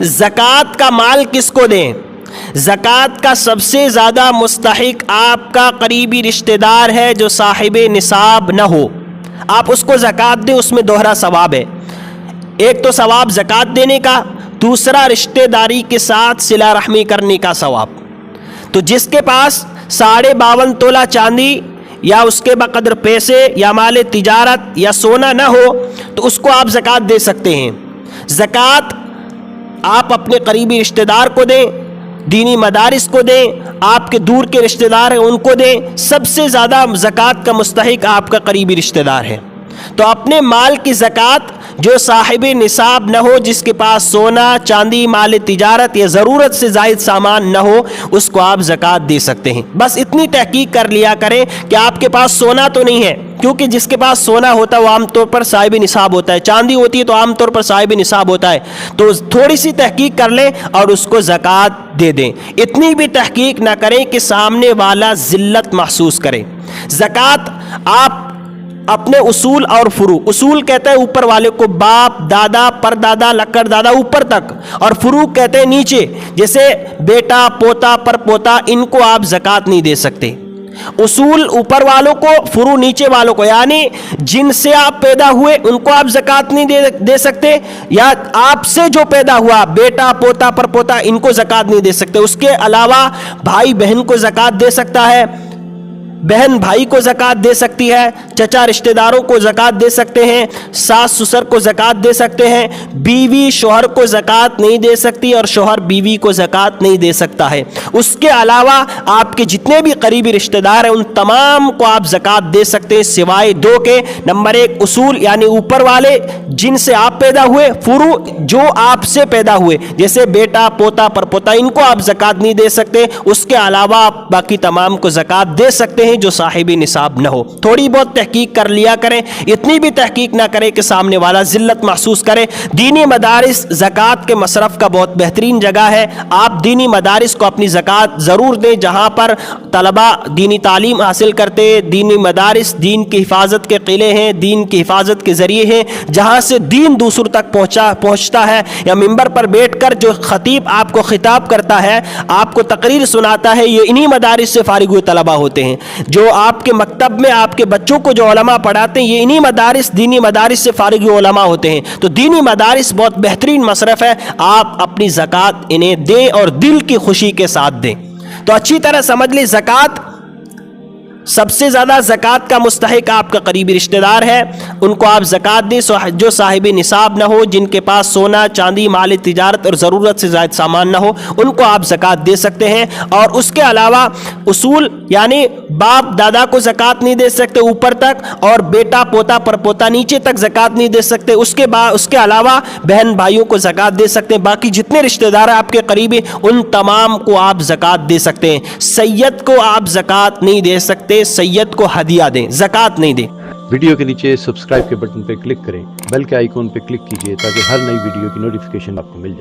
زکوٰۃ کا مال کس کو دیں؟ زکوٰۃ کا سب سے زیادہ مستحق آپ کا قریبی رشتہ دار ہے جو صاحب نصاب نہ ہو. آپ اس کو زکوٰۃ دیں، اس میں دوہرا ثواب ہے. ایک تو ثواب زکوٰۃ دینے کا، دوسرا رشتہ داری کے ساتھ صلہ رحمی کرنے کا ثواب. تو جس کے پاس 52.5 تولہ چاندی یا اس کے بقدر پیسے یا مال تجارت یا سونا نہ ہو تو اس کو آپ زکوٰۃ دے سکتے ہیں. زکوٰۃ آپ اپنے قریبی رشتہ دار کو دیں، دینی مدارس کو دیں، آپ کے دور کے رشتہ دار ہیں ان کو دیں. سب سے زیادہ زکوٰۃ کا مستحق آپ کا قریبی رشتہ دار ہے. تو اپنے مال کی زکوٰۃ جو صاحب نصاب نہ ہو، جس کے پاس سونا چاندی مال تجارت یا ضرورت سے زائد سامان نہ ہو، اس کو آپ زکوٰۃ دے سکتے ہیں. بس اتنی تحقیق کر لیا کریں کہ آپ کے پاس سونا تو نہیں ہے، کیونکہ جس کے پاس سونا ہوتا ہے وہ عام طور پر صاحب نصاب ہوتا ہے، چاندی ہوتی ہے تو عام طور پر صاحب نصاب ہوتا ہے. تو تھوڑی سی تحقیق کر لیں اور اس کو زکوٰۃ دے دیں. اتنی بھی تحقیق نہ کریں کہ سامنے والا ذلت محسوس کرے. زکوٰۃ آپ اپنے اصول اور فروع، اصول کہتے ہیں اوپر والے کو، باپ دادا پر دادا لکڑ دادا اوپر تک، اور فروع کہتے ہیں نیچے، جیسے بیٹا پوتا پر پوتا، ان کو آپ زکوٰۃ نہیں دے سکتے. اصول اوپر والوں کو، فروع نیچے والوں کو، یعنی جن سے آپ پیدا ہوئے ان کو آپ زکوٰۃ نہیں دے سکتے، یا آپ سے جو پیدا ہوا بیٹا پوتا پر پوتا ان کو زکوٰۃ نہیں دے سکتے. اس کے علاوہ بھائی بہن کو زکوٰۃ دے سکتا ہے، بہن بھائی کو زکوٰۃ دے سکتی ہے، چچا رشتہ داروں کو زکوٰۃ دے سکتے ہیں، ساس سسر کو زکوٰۃ دے سکتے ہیں. بیوی شوہر کو زکوٰۃ نہیں دے سکتی اور شوہر بیوی کو زکوٰۃ نہیں دے سکتا ہے. اس کے علاوہ آپ کے جتنے بھی قریبی رشتہ دار ہیں ان تمام کو آپ زکوٰۃ دے سکتے ہیں، سوائے دو کے. نمبر ایک اصول یعنی اوپر والے جن سے آپ پیدا ہوئے، فروع جو آپ سے پیدا ہوئے جیسے بیٹا پوتا پر پوتا، ان کو آپ زکوٰۃ نہیں دے سکتے. اس کے علاوہ آپ باقی تمام کو زکوٰۃ دے سکتے ہیں جو صاحب نصاب نہ ہو. تھوڑی بہت تحقیق کر لیا کریں، اتنی بھی تحقیق نہ کریں کہ سامنے والا ذلت محسوس کرے. دینی مدارس زکوٰۃ کے مصرف کا بہت بہترین جگہ ہے. آپ دینی مدارس کو اپنی زکوٰۃ ضرور دیں، جہاں پر طلباء دینی تعلیم حاصل کرتے. دینی مدارس دین کی حفاظت کے قلعے ہیں، دین کی حفاظت کے ذریعے ہیں، جہاں سے دین دوسروں تک پہنچتا ہے. یا ممبر پر بیٹھ کر جو خطیب آپ کو خطاب کرتا ہے، آپ کو تقریر سناتا ہے، یہ انہی مدارس سے فارغ ہوئے طلباء ہوتے ہیں. جو آپ کے مکتب میں آپ کے بچوں کو جو علماء پڑھاتے ہیں، یہ انہی مدارس دینی مدارس سے فارغ علماء ہوتے ہیں. تو دینی مدارس بہت بہترین مصرف ہے، آپ اپنی زکوٰۃ انہیں دیں اور دل کی خوشی کے ساتھ دیں. تو اچھی طرح سمجھ لیں، زکوٰۃ سب سے زیادہ زکوٰۃ کا مستحق آپ کا قریبی رشتہ دار ہے. ان کو آپ زکوٰۃ دیں جو صاحب نصاب نہ ہو، جن کے پاس سونا چاندی مال تجارت اور ضرورت سے زائد سامان نہ ہو، ان کو آپ زکوٰۃ دے سکتے ہیں. اور اس کے علاوہ اصول یعنی باپ دادا کو زکوٰۃ نہیں دے سکتے اوپر تک، اور بیٹا پوتا پر پوتا نیچے تک زکوٰۃ نہیں دے سکتے. اس کے علاوہ بہن بھائیوں کو زکوٰۃ دے سکتے ہیں. باقی جتنے رشتہ دار ہیں آپ کے قریبی ان تمام کو آپ زکوٰۃ دے سکتے ہیں. سید کو آپ زکوٰۃ نہیں دے سکتے، سید کو ہدیہ دیں، زکوٰۃ نہیں دیں. ویڈیو کے نیچے سبسکرائب کے بٹن پہ کلک کریں، بیل کے آئیکن پہ کلک کیجئے تاکہ ہر نئی ویڈیو کی نوٹیفیکیشن آپ کو مل جائے.